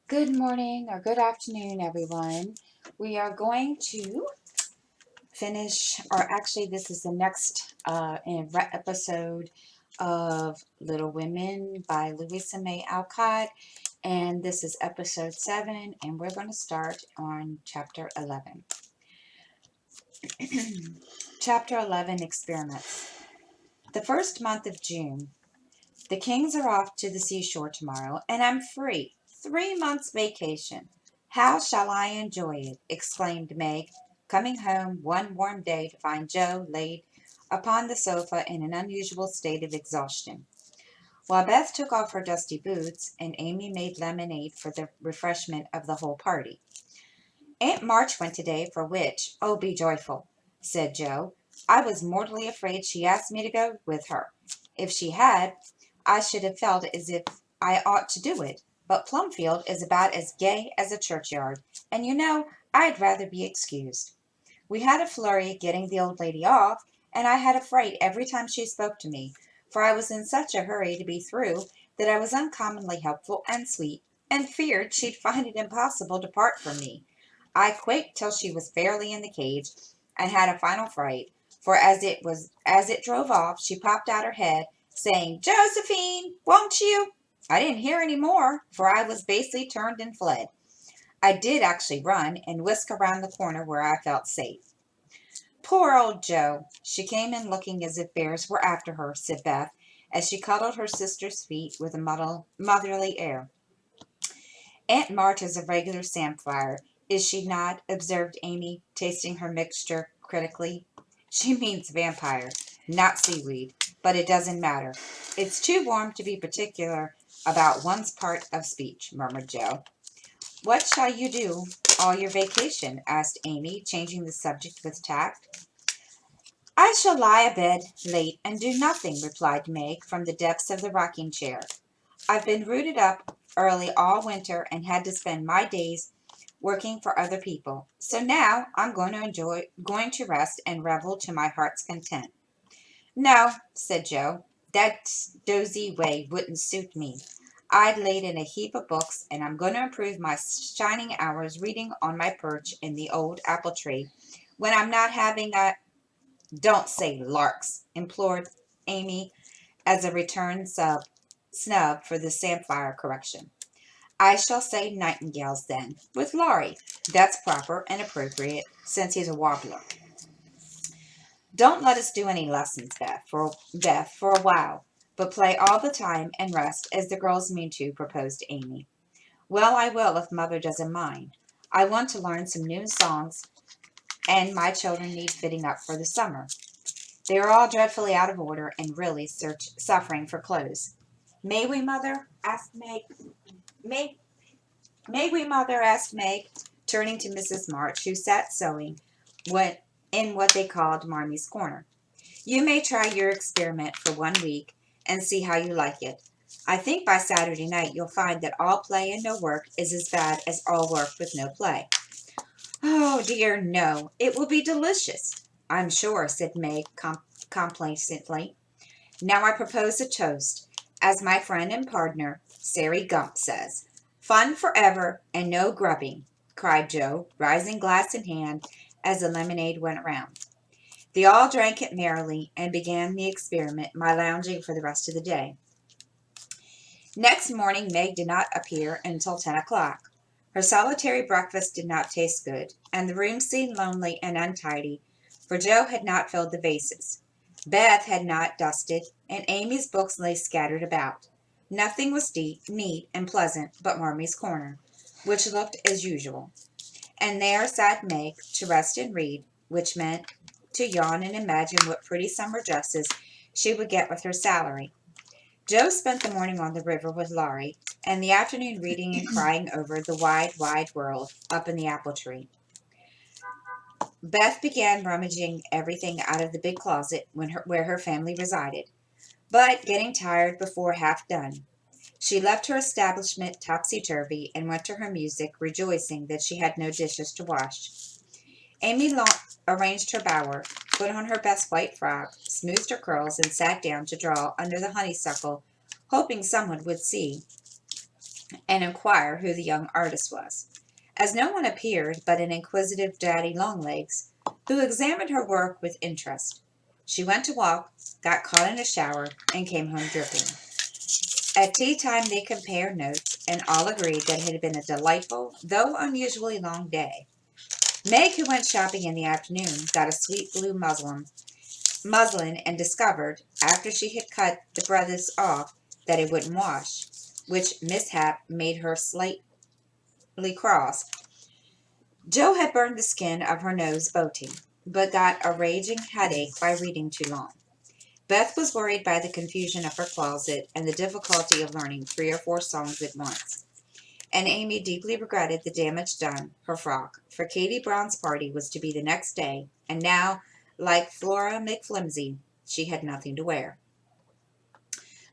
Good morning or good afternoon, everyone. We are going to finish, or actually, this is the next episode of Little Women by Louisa May Alcott, and this is episode 7, and we're going to start on chapter 11. Chapter 11 Experiments. The first month of June. The Kings are off to the seashore tomorrow, and I'm free. 3 months vacation. How shall I enjoy it? Exclaimed Meg, coming home one warm day to find Joe laid upon the sofa in an unusual state of exhaustion. While Beth took off her dusty boots, and Amy made lemonade for the refreshment of the whole party. Aunt March went today, for which, oh, be joyful, said Joe. I was mortally afraid she asked me to go with her. If she had, I should have felt as if I ought to do it. But Plumfield is about as gay as a churchyard, and I'd rather be excused. We had a flurry getting the old lady off, and I had a fright every time she spoke to me, for I was in such a hurry to be through that I was uncommonly helpful and sweet, and feared she'd find it impossible to part from me. I quaked till she was fairly in the cage, and had a final fright, for as it drove off, she popped out her head, saying, "Josephine, won't you?" I didn't hear any more, for I was basely turned and fled. I did actually run and whisk around the corner where I felt safe. Poor old Joe! She came in looking as if bears were after her, said Beth, as she cuddled her sister's feet with a motherly air. Aunt March is a regular samphire, is she not? Observed Amy, tasting her mixture critically. She means vampire, not seaweed, but it doesn't matter. It's too warm to be particular about one's part of speech, murmured Joe. What shall you do all your vacation? Asked Amy, changing the subject with tact. I shall lie abed late and do nothing, replied Meg from the depths of the rocking chair. I've been rooted up early all winter and had to spend my days working for other people. So now I'm going to rest and revel to my heart's content. No, said Joe, that dozy way wouldn't suit me. I'd laid in a heap of books, and I'm going to improve my shining hours reading on my perch in the old apple tree when I'm not having a. Don't say larks, implored Amy as a return snub for the samphire correction. I shall say nightingales then, with Laurie. That's proper and appropriate, since he's a warbler. Don't let us do any lessons, Beth, for a while, but play all the time and rest, as the girls mean to, proposed Amy. Well, I will if Mother doesn't mind. I want to learn some new songs, and my children need fitting up for the summer. They are all dreadfully out of order and really suffering for clothes. May we, Mother? Asked Meg. May, may we, Mother? Asked Meg, turning to Mrs. March, who sat sewing in what they called Marmy's corner. You may try your experiment for 1 week and see how you like it. I think by Saturday night you'll find that all play and no work is as bad as all work with no play. Oh dear, no. It will be delicious, I'm sure, said Meg complacently. Now I propose a toast, as my friend and partner, Sari Gump, says. Fun forever and no grubbing, cried Joe, rising glass in hand as the lemonade went around. They all drank it merrily and began the experiment by lounging for the rest of the day. Next morning Meg did not appear until 10 o'clock. Her solitary breakfast did not taste good, and the room seemed lonely and untidy, for Joe had not filled the vases. Beth had not dusted, and Amy's books lay scattered about. Nothing was neat and pleasant but Marmy's corner, which looked as usual. And there sat Meg to rest and read, which meant to yawn and imagine what pretty summer dresses she would get with her salary. Joe spent the morning on the river with Laurie, and the afternoon reading and crying over the wide, wide world up in the apple tree. Beth began rummaging everything out of the big closet where her family resided, but getting tired before half done. She left her establishment topsy-turvy and went to her music, rejoicing that she had no dishes to wash. Amy arranged her bower, put on her best white frock, smoothed her curls, and sat down to draw under the honeysuckle, hoping someone would see. and inquire who the young artist was. As no one appeared but an inquisitive Daddy Longlegs, who examined her work with interest, she went to walk, got caught in a shower, and came home dripping. At tea time they compared notes, and all agreed that it had been a delightful, though unusually long day. Meg, who went shopping in the afternoon, got a sweet blue muslin and discovered, after she had cut the breadths off, that it wouldn't wash, which mishap made her slightly cross. Jo had burned the skin of her nose boating, but got a raging headache by reading too long. Beth was worried by the confusion of her closet and the difficulty of learning 3 or 4 songs at once. And Amy deeply regretted the damage done her frock, for Katie Brown's party was to be the next day, and now, like Flora McFlimsy, she had nothing to wear.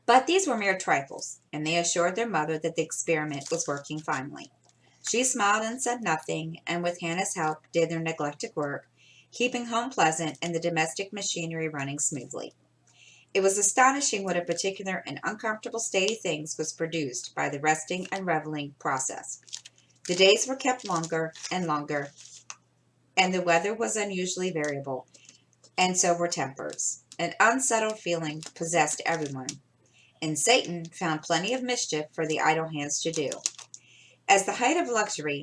But these were mere trifles, and they assured their mother that the experiment was working finely. She smiled and said nothing, and with Hannah's help did their neglected work, keeping home pleasant and the domestic machinery running smoothly. It was astonishing what a particular and uncomfortable state of things was produced by the resting and reveling process. The days were kept longer and longer, and the weather was unusually variable, and so were tempers. An unsettled feeling possessed everyone, and Satan found plenty of mischief for the idle hands to do. As the height of luxury,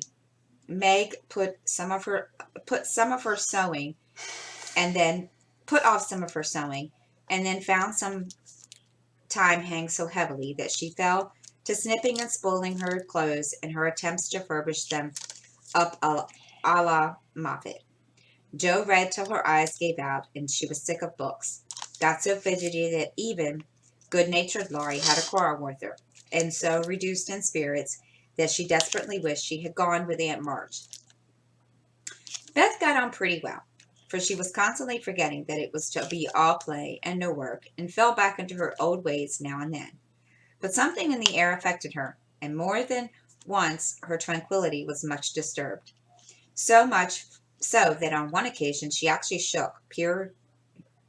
Meg put some of her sewing, and then put off some of her sewing, and then found some time hang so heavily that she fell to snipping and spoiling her clothes in her attempts to furbish them up a la Moffat. Jo read till her eyes gave out, and she was sick of books, got so fidgety that even good-natured Laurie had a quarrel with her, and so reduced in spirits that she desperately wished she had gone with Aunt March. Beth got on pretty well, for she was constantly forgetting that it was to be all play and no work, and fell back into her old ways now and then. But something in the air affected her, and more than once her tranquillity was much disturbed. So much so that on one occasion she actually shook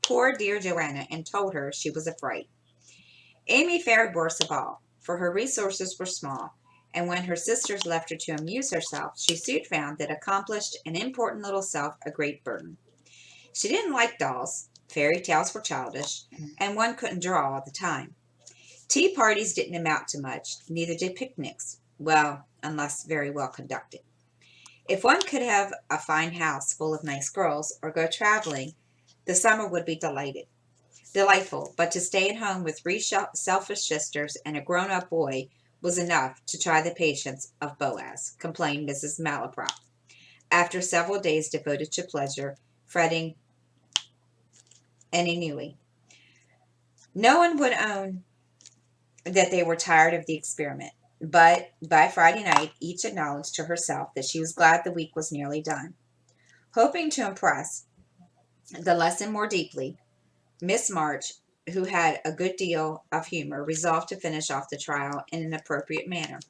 poor dear Joanna and told her she was afraid. Amy fared worst of all, for her resources were small, and when her sisters left her to amuse herself, she soon found that accomplished and important little self a great burden. She didn't like dolls, fairy tales were childish, and one couldn't draw all the time. Tea parties didn't amount to much, neither did picnics, well, unless very well conducted. If one could have a fine house full of nice girls, or go traveling, the summer would be delightful, but to stay at home with 3 selfish sisters and a grown-up boy was enough to try the patience of Boaz, complained Mrs. Malaprop, after several days devoted to pleasure, fretting, and ennui. No one would own that they were tired of the experiment, but by Friday night each acknowledged to herself that she was glad the week was nearly done. Hoping to impress the lesson more deeply, Miss March, who had a good deal of humor, resolved to finish off the trial in an appropriate manner.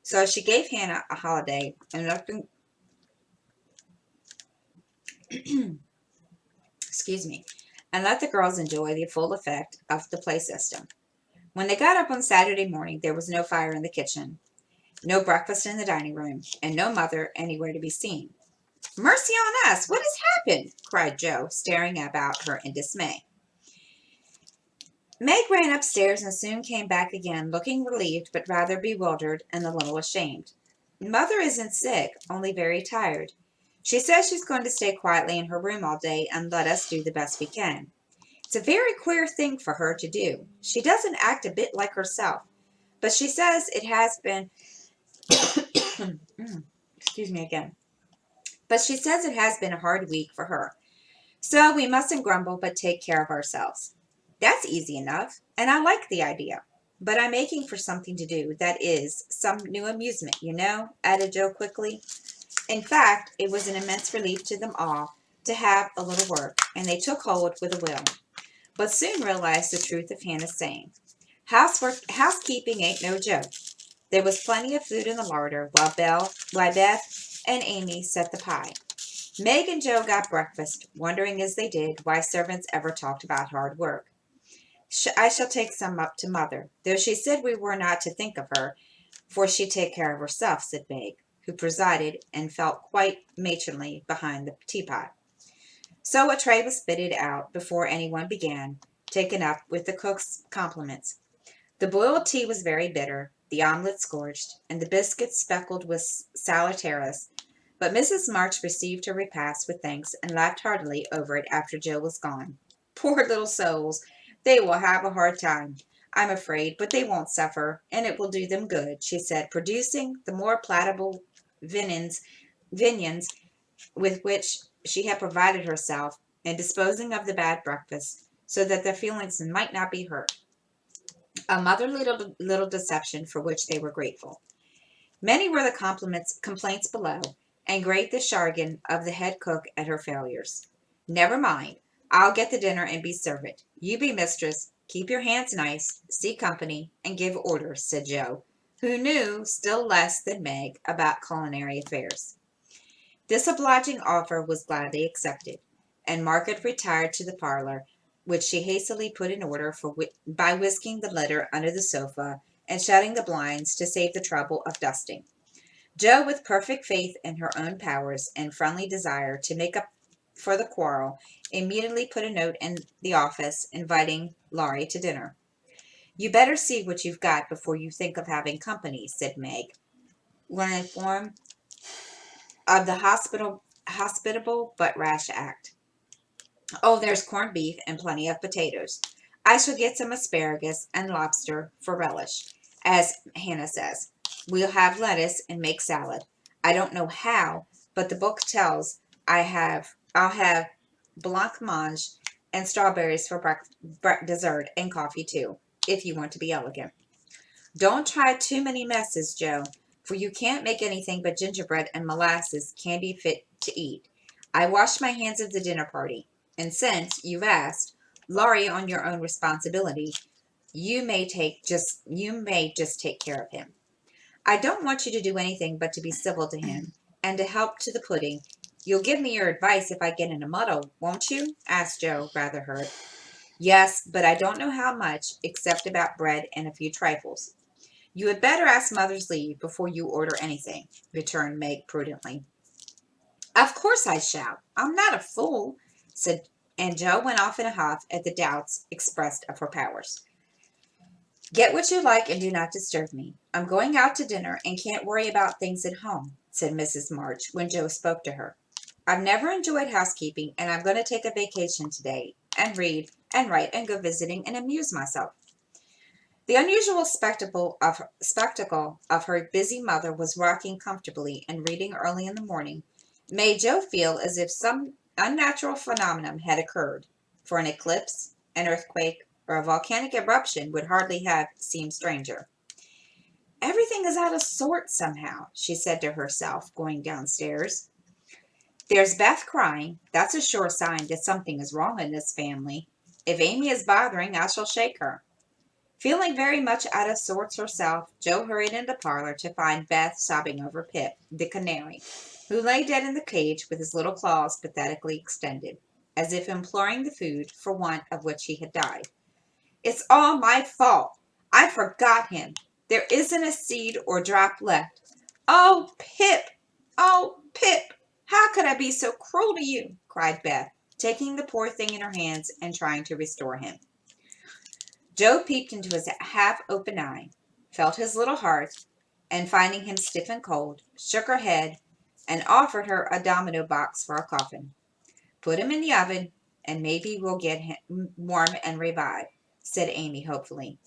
So she gave Hannah a holiday and excuse me, and let the girls enjoy the full effect of the play system. When they got up on Saturday morning, there was no fire in the kitchen, no breakfast in the dining room, and no mother anywhere to be seen. "Mercy on us! What has happened?" cried Jo, staring about her in dismay. Meg ran upstairs and soon came back again, looking relieved but rather bewildered and a little ashamed. "Mother isn't sick, only very tired. She says she's going to stay quietly in her room all day and let us do the best we can. It's a very queer thing for her to do. She doesn't act a bit like herself, but she says it has been excuse me again. But she says it has been a hard week for her. So we mustn't grumble but take care of ourselves." "That's easy enough, and I like the idea. But I'm aching for something to do, that is, some new amusement, you know," added Jo quickly. In fact, it was an immense relief to them all to have a little work, and they took hold with a will, but soon realized the truth of Hannah's saying. Housekeeping ain't no joke. There was plenty of food in the larder while Beth and Amy set the pie. Meg and Jo got breakfast, wondering as they did why servants ever talked about hard work. "I shall take some up to Mother, though she said we were not to think of her, for she'd take care of herself, said Meg, who presided and felt quite matronly behind the teapot. So a tray was fitted out before anyone began, taken up with the cook's compliments. The boiled tea was very bitter, the omelette scorched, and the biscuits speckled with saleratus, but Mrs. March received her repast with thanks and laughed heartily over it after Joe was gone. Poor little souls! They will have a hard time, I'm afraid, but they won't suffer, and it will do them good, she said, producing the more palatable viands with which she had provided herself, and disposing of the bad breakfast, so that their feelings might not be hurt. A motherly little deception for which they were grateful. Many were the complaints below, and great the chagrin of the head cook at her failures. Never mind, I'll get the dinner and be servant. You be mistress, keep your hands nice, see company, and give orders, said Joe, who knew still less than Meg about culinary affairs. This obliging offer was gladly accepted, and Margaret retired to the parlor, which she hastily put in order by whisking the litter under the sofa and shutting the blinds to save the trouble of dusting. Jo, with perfect faith in her own powers and friendly desire to make up for the quarrel, immediately put a note in the office inviting Laurie to dinner. You better see what you've got before you think of having company, said Meg, when informed of the hospitable but rash act. Oh, there's corned beef and plenty of potatoes. I shall get some asparagus and lobster for relish, as Hannah says. We'll have lettuce and make salad. I don't know how, but the book tells I'll have blancmange and strawberries for dessert and coffee too, if you want to be elegant. Don't try too many messes, Joe, for you can't make anything but gingerbread and molasses candy fit to eat. I washed my hands of the dinner party, and since you've asked, Laurie, on your own responsibility, you may just take care of him. I don't want you to do anything but to be civil to him, and to help to the pudding. You'll give me your advice if I get in a muddle, won't you? Asked Joe, rather hurt. Yes, but I don't know how much, except about bread and a few trifles. You had better ask Mother's leave before you order anything, returned Meg prudently. Of course I shall. I'm not a fool, said, and Jo went off in a huff at the doubts expressed of her powers. Get what you like and do not disturb me. I'm going out to dinner and can't worry about things at home, said Mrs. March when Jo spoke to her. I've never enjoyed housekeeping, and I'm going to take a vacation today and read and write and go visiting and amuse myself. The unusual spectacle of her busy mother was rocking comfortably and reading early in the morning made Jo feel as if some unnatural phenomenon had occurred, for an eclipse, an earthquake, or a volcanic eruption would hardly have seemed stranger. Everything is out of sorts somehow, she said to herself, going downstairs. There's Beth crying. That's a sure sign that something is wrong in this family. If Amy is bothering, I shall shake her. Feeling very much out of sorts herself, Jo hurried into the parlor to find Beth sobbing over Pip, the canary, who lay dead in the cage with his little claws pathetically extended, as if imploring the food for want of which he had died. It's all my fault. I forgot him. There isn't a seed or drop left. Oh, Pip! Oh, Pip! How could I be so cruel to you? Cried Beth, taking the poor thing in her hands and trying to restore him. Jo peeped into his half-open eye, felt his little heart, and finding him stiff and cold, shook her head and offered her a domino box for a coffin. Put him in the oven, and maybe we'll get him warm and revived, said Amy hopefully.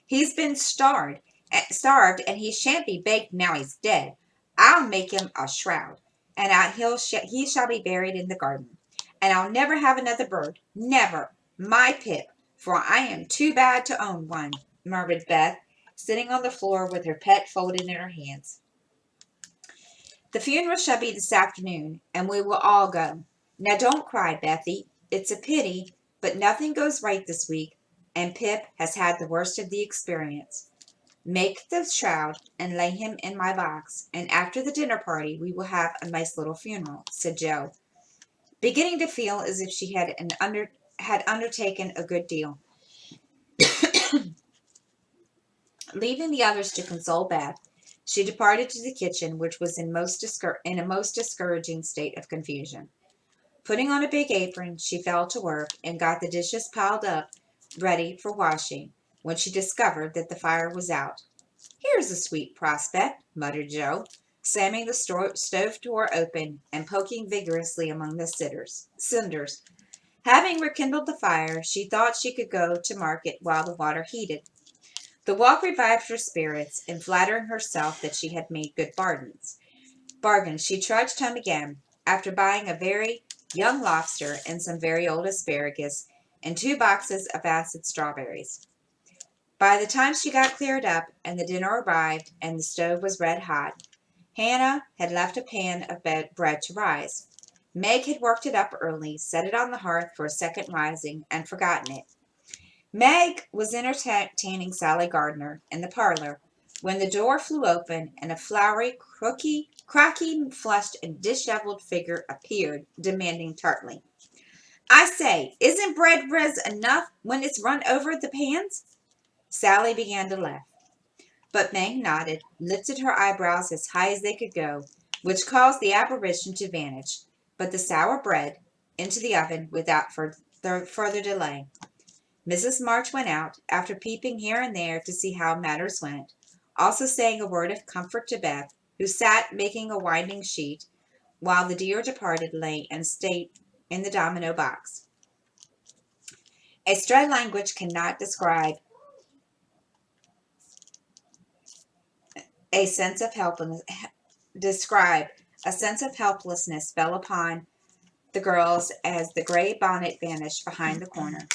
He's been starved, and he shan't be baked now he's dead. I'll make him a shroud, and he shall be buried in the garden. And I'll never have another bird, never, my Pip, for I am too bad to own one, murmured Beth, sitting on the floor with her pet folded in her hands. The funeral shall be this afternoon, and we will all go. Now don't cry, Bethy. It's a pity, but nothing goes right this week, and Pip has had the worst of the experience. Make the shroud and lay him in my box, and after the dinner party we will have a nice little funeral, said Jo, beginning to feel as if she had undertaken a good deal. Leaving the others to console Beth, She departed to the kitchen, which was in a most discouraging state of confusion. Putting on a big apron, she fell to work and got the dishes piled up, ready for washing, when she discovered that the fire was out. "Here's a sweet prospect," muttered Joe, slamming the stove door open and poking vigorously among the cinders. Having rekindled the fire, she thought she could go to market while the water heated. The walk revived her spirits, and flattering herself that she had made good bargains, she trudged home again, after buying a very young lobster and some very old asparagus and 2 boxes of acid strawberries. By the time she got cleared up and the dinner arrived and the stove was red hot, Hannah had left a pan of bread to rise. Meg had worked it up early, set it on the hearth for a second rising, and forgotten it. Meg was entertaining Sally Gardner in the parlor when the door flew open and a floury, crocky, flushed, and disheveled figure appeared, demanding tartly, "I say, isn't bread res enough when it's run over the pans?" Sally began to laugh, but Meg nodded, lifted her eyebrows as high as they could go, which caused the apparition to vanish, but the sour bread, into the oven without further delay. Mrs. March went out, after peeping here and there to see how matters went, also saying a word of comfort to Beth, who sat making a winding sheet, while the dear departed lay in state in the domino box. A stray language cannot a sense of helplessness describe a sense of helplessness fell upon the girls as the gray bonnet vanished behind the corner,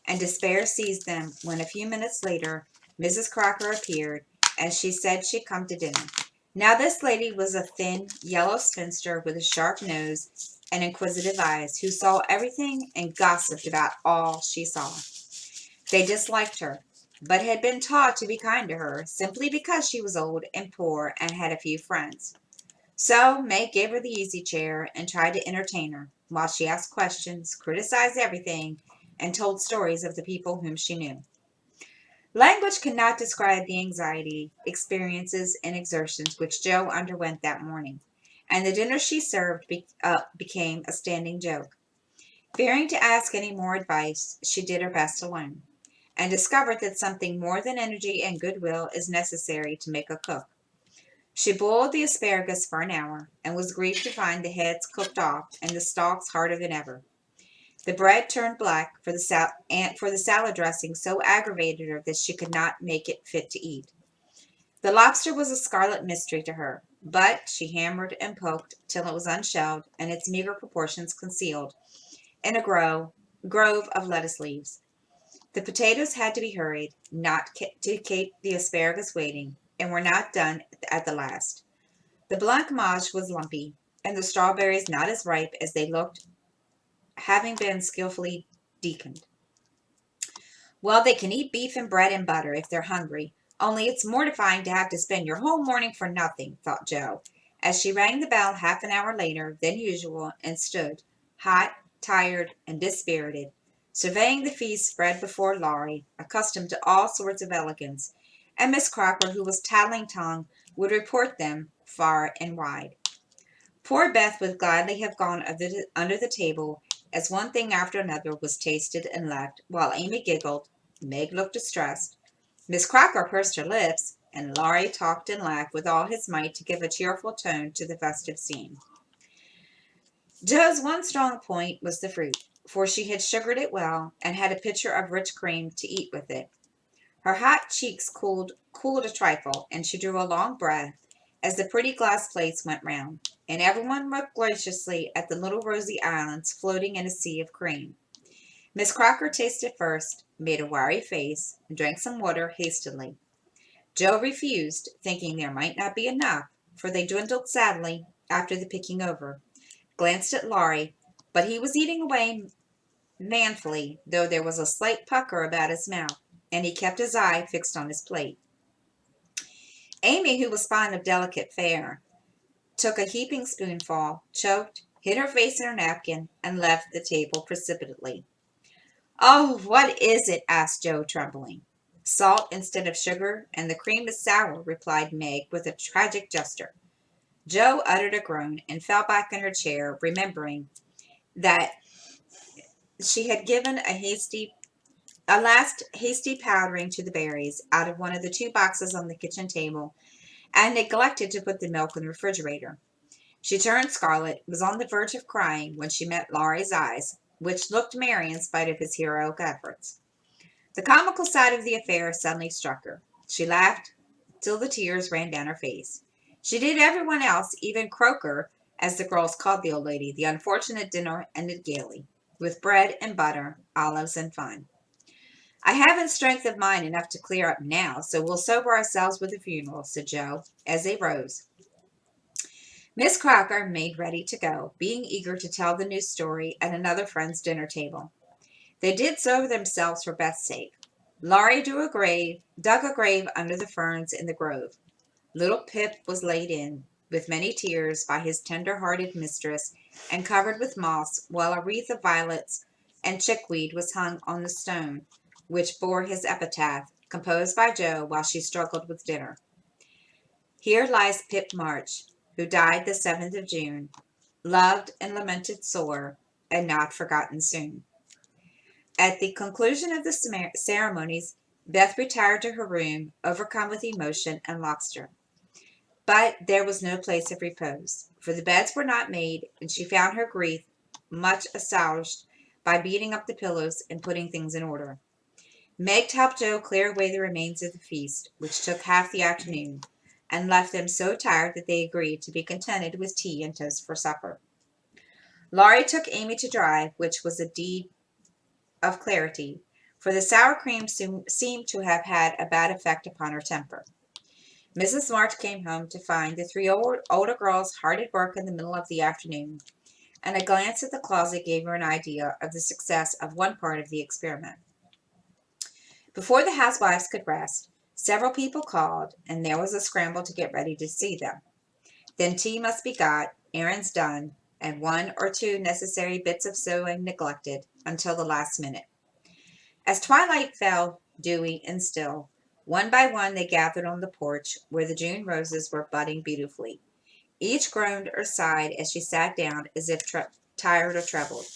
and despair seized them when a few minutes later Mrs. Crocker appeared, as she said she'd come to dinner. Now this lady was a thin, yellow spinster with a sharp nose and inquisitive eyes, who saw everything and gossiped about all she saw. They disliked her, but had been taught to be kind to her, simply because she was old and poor and had a few friends. So Meg gave her the easy chair and tried to entertain her, while she asked questions, criticized everything, and told stories of the people whom she knew. Language cannot describe the anxiety, experiences, and exertions which Jo underwent that morning, and the dinner she served became a standing joke. Fearing to ask any more advice, she did her best to learn, and discovered that something more than energy and goodwill is necessary to make a cook. She boiled the asparagus for an hour, and was grieved to find the heads cooked off and the stalks harder than ever. The bread turned black, for the salad dressing so aggravated her that she could not make it fit to eat. The lobster was a scarlet mystery to her, but she hammered and poked till it was unshelled and its meager proportions concealed in a grove of lettuce leaves. The potatoes had to be hurried, not to keep the asparagus waiting, and were not done at the last. The blancmange was lumpy, and the strawberries not as ripe as they looked, having been skillfully deaconed. "Well, they can eat beef and bread and butter if they're hungry, only it's mortifying to have to spend your whole morning for nothing," thought Jo, as she rang the bell half an hour later than usual and stood, hot, tired, and dispirited, surveying the feast spread before Laurie, accustomed to all sorts of elegance, and Miss Crocker, who was tattling tongue, would report them far and wide. Poor Beth would gladly have gone under the table, as one thing after another was tasted and left, while Amy giggled, Meg looked distressed, Miss Crocker pursed her lips, and Laurie talked and laughed with all his might to give a cheerful tone to the festive scene. Jo's one strong point was the fruit, for she had sugared it well, and had a pitcher of rich cream to eat with it. Her hot cheeks cooled a trifle, and she drew a long breath as the pretty glass plates went round, and everyone looked graciously at the little rosy islands floating in a sea of cream. Miss Crocker tasted first, made a wary face, and drank some water hastily. Jo refused, thinking there might not be enough, for they dwindled sadly after the picking over, glanced at Laurie, but he was eating away manfully, though there was a slight pucker about his mouth, and he kept his eye fixed on his plate. Amy, who was fond of delicate fare, took a heaping spoonful, choked, hid her face in her napkin, and left the table precipitately. "Oh, what is it?" asked Jo, trembling. Salt instead of sugar, and the cream is sour, replied Meg with a tragic gesture. Jo uttered a groan and fell back in her chair, remembering that she had given a last hasty powdering to the berries out of one of the two boxes on the kitchen table and neglected to put the milk in the refrigerator. She turned scarlet, was on the verge of crying when she met Laurie's eyes, which looked merry in spite of his heroic efforts. The comical side of the affair suddenly struck her. She laughed till the tears ran down her face. She did everyone else, even Croaker, as the girls called the old lady, the unfortunate dinner ended gaily, with bread and butter, olives, and fun. I haven't strength of mind enough to clear up now, so we'll sober ourselves with the funeral, said Jo, as they rose. Miss Crocker made ready to go, being eager to tell the new story at another friend's dinner table. They did so themselves for Beth's sake. Laurie dug a grave under the ferns in the grove. Little Pip was laid in, with many tears, by his tender-hearted mistress, and covered with moss, while a wreath of violets and chickweed was hung on the stone, which bore his epitaph, composed by Jo while she struggled with dinner. Here lies Pip March, who died the 7th of June, loved and lamented sore, and not forgotten soon. At the conclusion of the ceremonies, Beth retired to her room, overcome with emotion, and lost her. But there was no place of repose, for the beds were not made, and she found her grief much assuaged by beating up the pillows and putting things in order. Meg helped Jo clear away the remains of the feast, which took half the afternoon, and left them so tired that they agreed to be contented with tea and toast for supper. Laurie took Amy to drive, which was a deed of clarity, for the sour cream seemed to have had a bad effect upon her temper. Mrs. March came home to find the three older girls hard at work in the middle of the afternoon, and a glance at the closet gave her an idea of the success of one part of the experiment. Before the housewives could rest, several people called, and there was a scramble to get ready to see them. Then tea must be got, errands done, and one or two necessary bits of sewing neglected until the last minute. As twilight fell, dewy and still, one by one they gathered on the porch, where the June roses were budding beautifully. Each groaned or sighed as she sat down, as if tired or troubled.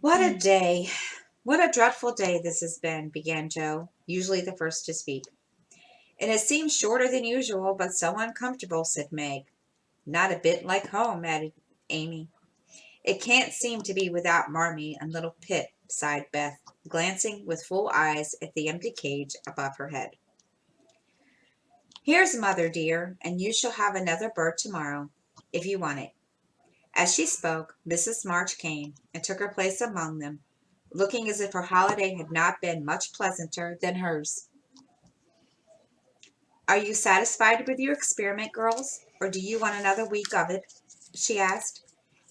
"What a day! What a dreadful day this has been," began Jo, usually the first to speak. "It has seemed shorter than usual, but so uncomfortable," said Meg. "Not a bit like home," added Amy. "It can't seem to be without Marmee and little Pip," sighed Beth, glancing with full eyes at the empty cage above her head. "Here's Mother, dear, and you shall have another bird tomorrow, if you want it." As she spoke, Mrs. March came and took her place among them, looking as if her holiday had not been much pleasanter than hers. "Are you satisfied with your experiment, girls, or do you want another week of it?" she asked,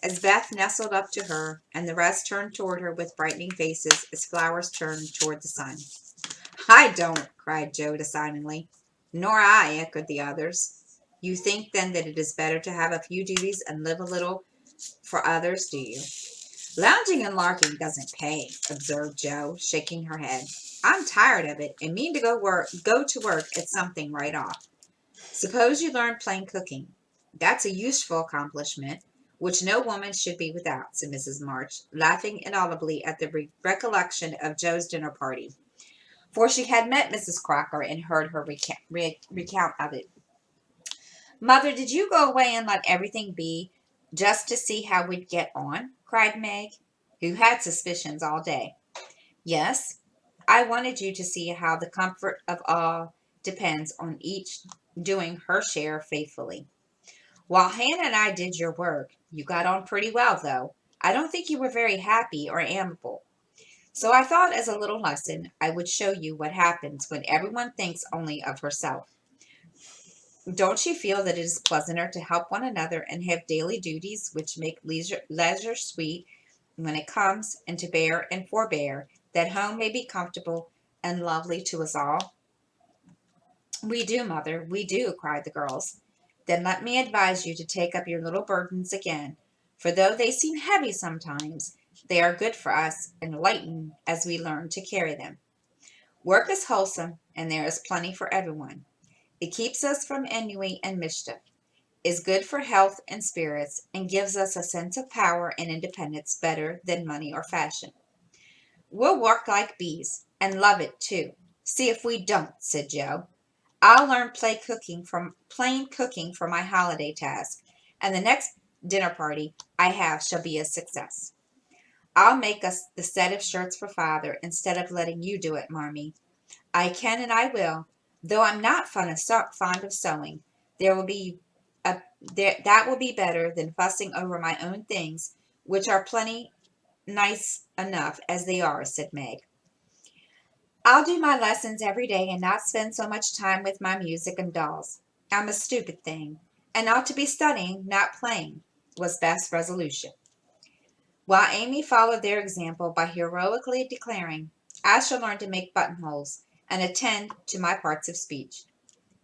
as Beth nestled up to her, and the rest turned toward her with brightening faces, as flowers turn toward the sun. "I don't," cried Jo decidedly. "Nor I," echoed the others. "You think, then, that it is better to have a few duties and live a little for others, do you?" "Lounging and larking doesn't pay," observed Jo, shaking her head. "I'm tired of it, and mean to go to work at something right off. Suppose you learn plain cooking. That's a useful accomplishment, which no woman should be without," said Mrs. March, laughing inaudibly at the recollection of Jo's dinner party, for she had met Mrs. Crocker and heard her recount of it. "Mother, did you go away and let everything be just to see how we'd get on?" cried Meg, who had suspicions all day. "Yes, I wanted you to see how the comfort of all depends on each doing her share faithfully. While Hannah and I did your work, you got on pretty well, though. I don't think you were very happy or amiable. So I thought, as a little lesson, I would show you what happens when everyone thinks only of herself. Don't you feel that it is pleasanter to help one another and have daily duties which make leisure sweet when it comes, and to bear and forbear, that home may be comfortable and lovely to us all?" "We do, Mother, we do," cried the girls. "Then let me advise you to take up your little burdens again, for though they seem heavy sometimes, they are good for us and lighten as we learn to carry them." Work is wholesome, and there is plenty for everyone. It keeps us from ennui and mischief, is good for health and spirits, and gives us a sense of power and independence better than money or fashion. We'll work like bees, and love it too. See if we don't, said Joe. I'll learn plain cooking for my holiday task, and the next dinner party I have shall be a success. I'll make us the set of shirts for father instead of letting you do it, Marmee. I can and I will, though I'm not fond of sewing. There will be that will be better than fussing over my own things, which are plenty nice enough as they are, said Meg. I'll do my lessons every day and not spend so much time with my music and dolls. I'm a stupid thing, and ought to be studying, not playing, was Beth's resolution. While Amy followed their example by heroically declaring, I shall learn to make buttonholes and attend to my parts of speech.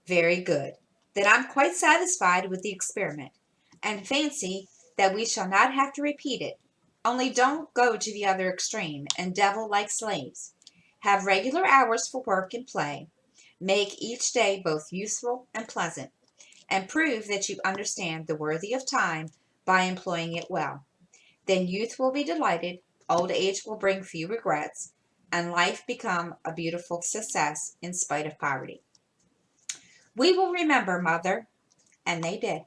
Very good. Then I'm quite satisfied with the experiment, and fancy that we shall not have to repeat it. Only don't go to the other extreme and devil like slaves. Have regular hours for work and play. Make each day both useful and pleasant, and prove that you understand the worthy of time by employing it well. Then youth will be delighted, old age will bring few regrets, and life become a beautiful success in spite of poverty. We will remember, Mother. And they did.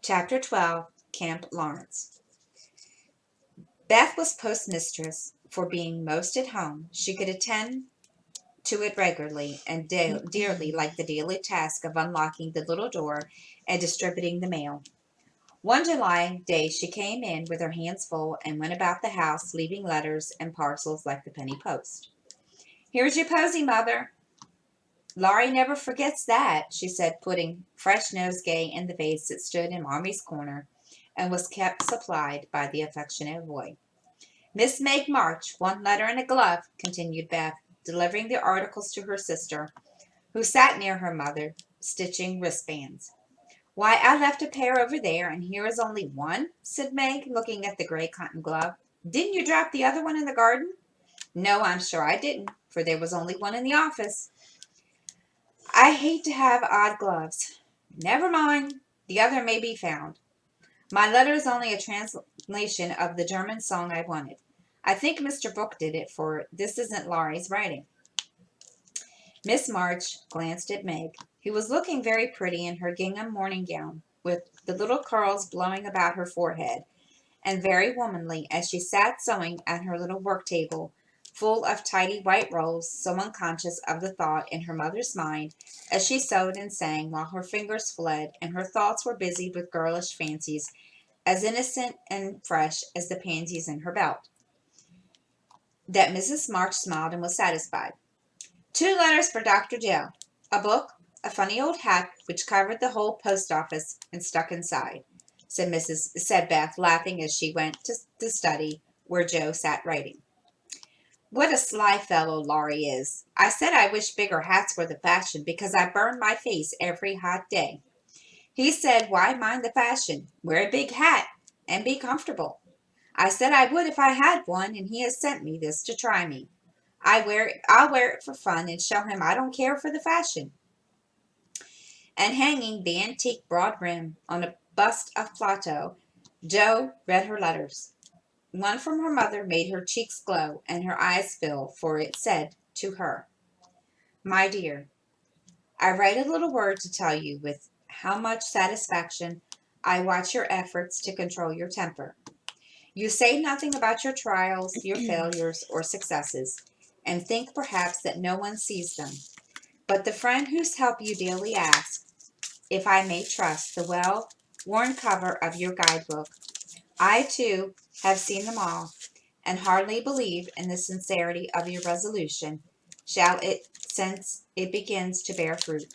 Chapter 12, Camp Lawrence. Beth was postmistress, for being most at home, she could attend to it regularly and dearly like the daily task of unlocking the little door and distributing the mail. One July day she came in with her hands full and went about the house leaving letters and parcels like the penny post. Here's your posy, Mother. Laurie never forgets that, she said, putting fresh nosegay in the vase that stood in Marmie's corner and was kept supplied by the affectionate boy. Miss Meg March, one letter and a glove, continued Beth, delivering the articles to her sister, who sat near her mother, stitching wristbands. Why, I left a pair over there, and here is only one, said Meg, looking at the gray cotton glove. Didn't you drop the other one in the garden? No, I'm sure I didn't, for there was only one in the office. I hate to have odd gloves. Never mind, the other may be found. My letter is only a translation of the German song I wanted. I think Mr. Brooke did it, for this isn't Laurie's writing. Miss March glanced at Meg, who was looking very pretty in her gingham morning gown, with the little curls blowing about her forehead, and very womanly as she sat sewing at her little work table, full of tidy white rolls, so unconscious of the thought in her mother's mind as she sewed and sang while her fingers fled and her thoughts were busied with girlish fancies as innocent and fresh as the pansies in her belt, that Mrs. March smiled and was satisfied. 2 letters for Dr. Joe, a book, a funny old hat which covered the whole post office and stuck inside, said Beth, laughing as she went to the study where Joe sat writing. What a sly fellow Laurie is. I said I wish bigger hats were the fashion because I burn my face every hot day. He said, why mind the fashion? Wear a big hat and be comfortable. I said I would if I had one, and he has sent me this to try me. I'll wear it for fun and show him I don't care for the fashion. And hanging the antique broad brim on a bust of Plato, Joe read her letters. One from her mother made her cheeks glow and her eyes fill, for it said to her, My dear, I write a little word to tell you with how much satisfaction I watch your efforts to control your temper. You say nothing about your trials, your failures, or successes, and think perhaps that no one sees them. But the friend whose help you daily ask, if I may trust the well-worn cover of your guidebook, I, too, have seen them all, and hardly believe in the sincerity of your resolution, shall it since it begins to bear fruit.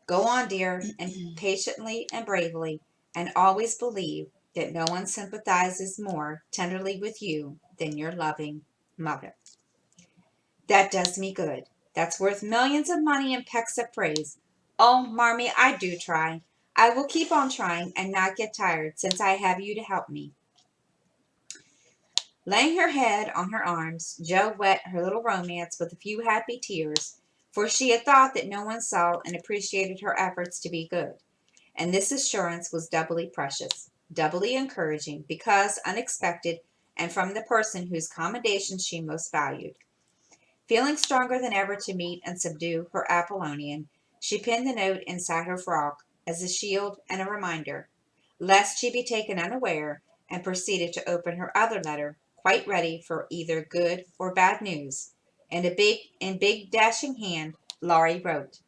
Go on, dear, and patiently and bravely, and always believe that no one sympathizes more tenderly with you than your loving mother. That does me good. That's worth millions of money and pecks of praise. Oh, Marmee, I do try. I will keep on trying and not get tired, since I have you to help me. Laying her head on her arms, Jo wet her little romance with a few happy tears, for she had thought that no one saw and appreciated her efforts to be good. And this assurance was doubly precious, doubly encouraging, because unexpected and from the person whose commendation she most valued. Feeling stronger than ever to meet and subdue her Apollonian, she pinned the note inside her frock as a shield and a reminder, lest she be taken unaware, and proceeded to open her other letter, quite ready for either good or bad news. In big dashing hand, Laurie wrote,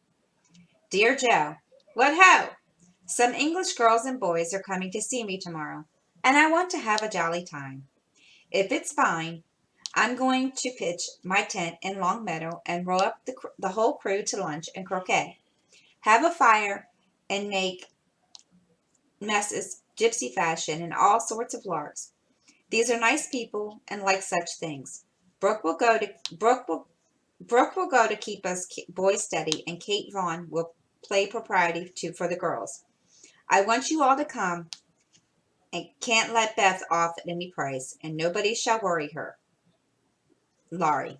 Dear Jo, what ho! Some English girls and boys are coming to see me tomorrow, and I want to have a jolly time. If it's fine, I'm going to pitch my tent in Long Meadow and roll up the whole crew to lunch and croquet. Have a fire and make messes, gypsy fashion, and all sorts of larks. These are nice people and like such things. Brooke will go to Brooke will Brooke will go to keep us boys steady, and Kate Vaughn will play propriety for the girls. I want you all to come, and can't let Beth off at any price, and nobody shall worry her. Laurie.